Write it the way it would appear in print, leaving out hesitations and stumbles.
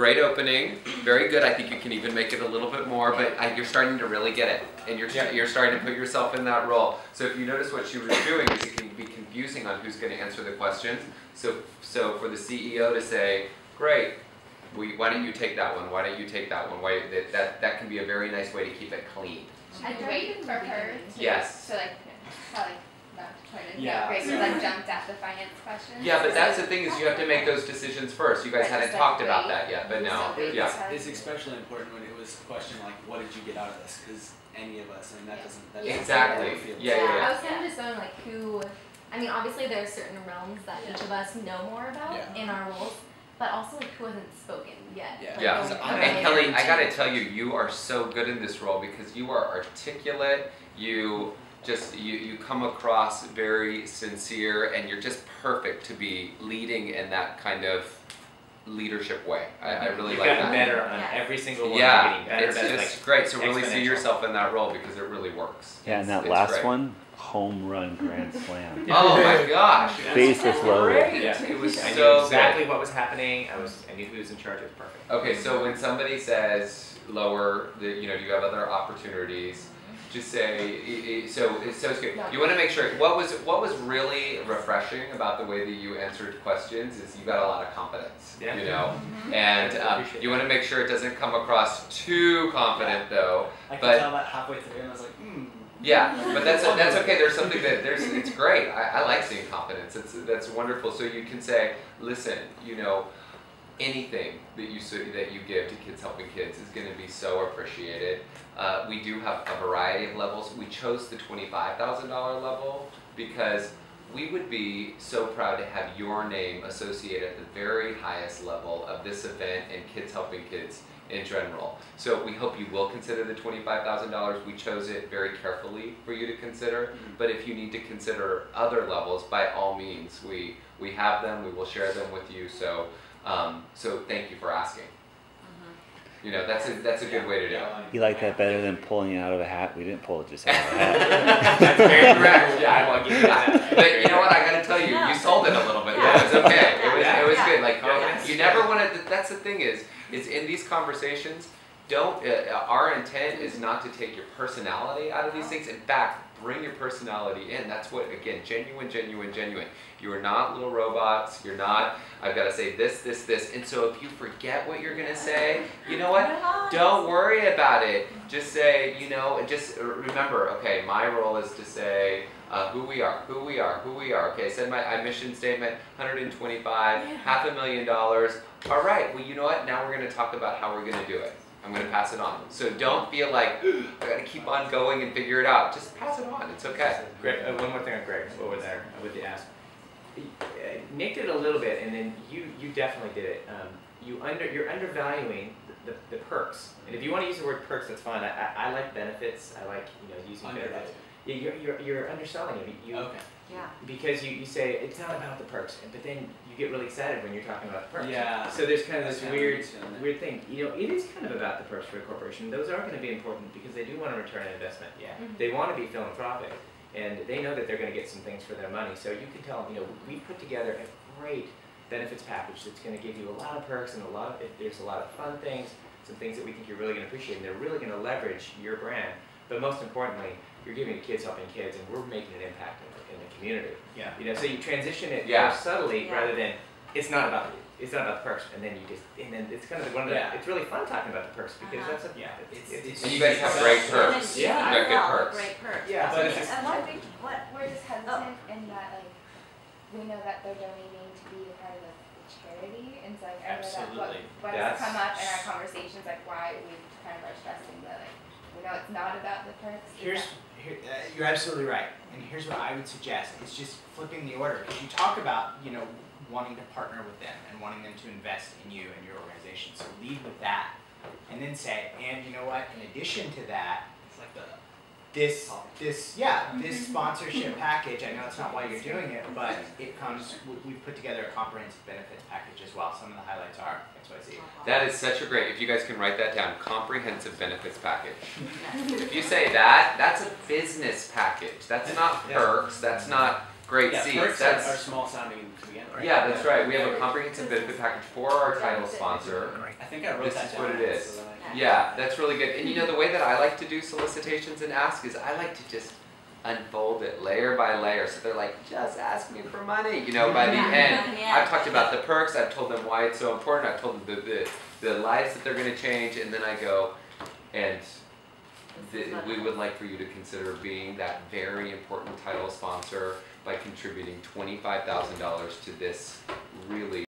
great opening, very good. I think you can even make it a little bit more, but you're starting to really get it, and you're starting to put yourself in that role. So if you notice what she was doing is it can be confusing on who's going to answer the questions. So for the CEO to say, great, why don't you take that one? Why don't you take that one? That can be a very nice way to keep it clean. I waited for her to, yes. to like, probably not to yeah. great because I jumped at the finance questions. Yeah, but that's the thing is you have to make those decisions first. You guys hadn't talked about that yet, but now, It's especially important when it was a question like, what did you get out of this? Because any of us, I mean, that doesn't. Exactly. Yeah. I was kind of just going like who, I mean, obviously there are certain realms that each of us know more about in our roles, but also like who hasn't spoken yet. Yeah. And Kelly, I gotta tell you, you are so good in this role because you are articulate. You come across very sincere, and you're just perfect to be leading in that kind of leadership way. I really like that. You've gotten better on every single one. Yeah, better, it's just like great. So really see yourself in that role because it really works. Yeah, and that last one, home run grand slam. Oh my gosh! Bases loaded. Yeah. It was I so knew exactly good. what was happening. I knew who was in charge. It was perfect. Okay, so when somebody says lower, do you have other opportunities? Just say, so it's good. You want to make sure, what was really refreshing about the way that you answered questions is you got a lot of confidence, and you want to make sure it doesn't come across too confident though. I could tell that halfway through and I was like, Yeah, but that's okay. There's something that it's great. I like seeing confidence. That's wonderful. So you can say, listen, anything that you give to Kids Helping Kids is going to be so appreciated. We do have a variety of levels. We chose the $25,000 level because we would be so proud to have your name associated at the very highest level of this event and Kids Helping Kids in general. So we hope you will consider the $25,000. We chose it very carefully for you to consider, but if you need to consider other levels, by all means, we have them, we will share them with you, so thank you for asking. That's a good way to do it. You like that better than pulling it out of a hat? We didn't pull it just out of a hat. That's very correct. Yeah, I will give you that. But you know what? I got to tell you, you sold it a little bit. It was okay. It was good. Like you never want to. That's the thing is in these conversations. Our intent is not to take your personality out of these things. In fact, bring your personality in. That's what, again, genuine. You are not little robots. You're not, I've got to say this. And so if you forget what you're going to say, you know what? Don't worry about it. Just say, just remember, okay, my role is to say who we are. Okay, said my mission statement, 125, $500,000. All right, well, you know what? Now we're going to talk about how we're going to do it. I'm going to pass it on. So don't feel like, I got to keep on going and figure it out. Just pass it on. It's okay. Greg, one more thing on Greg over there with the ask. Nick did a little bit, and then you definitely did it. You're undervaluing the perks. And if you want to use the word perks, that's fine. I like benefits. I like using benefits. You're underselling it. Okay. Yeah. Because you say it's not about the perks, but then you get really excited when you're talking about the perks. Yeah. So there's kind of this weird thing. It is kind of about the perks for a corporation. Those are going to be important because they do want to return an investment. Yeah. They want to be philanthropic, and they know that they're going to get some things for their money. So you can tell them, we put together a great benefits package that's going to give you a lot of perks and there's a lot of fun things, some things that we think you're really going to appreciate, and they're really going to leverage your brand. But most importantly, you're giving to Kids Helping Kids, and we're making an impact in the community. Yeah. So you transition it more subtly rather than it's not about the perks, and then it's kind of one of the it's really fun talking about the perks because that's a and you guys have great perks. Yeah, you got good perks. Great perks. Yeah, but I think we're just hesitant in that we know that they're donating to be a part of the charity, and so I know that what has come up in our conversations, why we kind of are stressing that we know it's not about the perks. You're absolutely right, and here's what I would suggest: it's just flipping the order. Because you talk about wanting to partner with them and wanting them to invest in you and your organization. So lead with that, and then say, and you know what? In addition to that, it's like this sponsorship package. I know it's not why you're doing it, but it comes. We've put together a comprehensive benefits package as well. Some of the highlights are XYZ. That is such a great. If you guys can write that down, comprehensive benefits package. If you say that, that's a business package. That's not perks. That's not Great, Yeah, see, perks that's are small sounding to begin with. yeah, that's right. We have a comprehensive benefit package for our title sponsor. I think I wrote This that is down. what it is. so that I can- Yeah, that's really good. And you know the way that I like to do solicitations and ask is I like to just unfold it layer by layer. So they're like, just ask me for money. You know, by the end, I've talked about the perks. I've told them why it's so important. I've told them the lives that they're going to change, and then I go and. We would like for you to consider being that very important title sponsor by contributing $25,000 to this really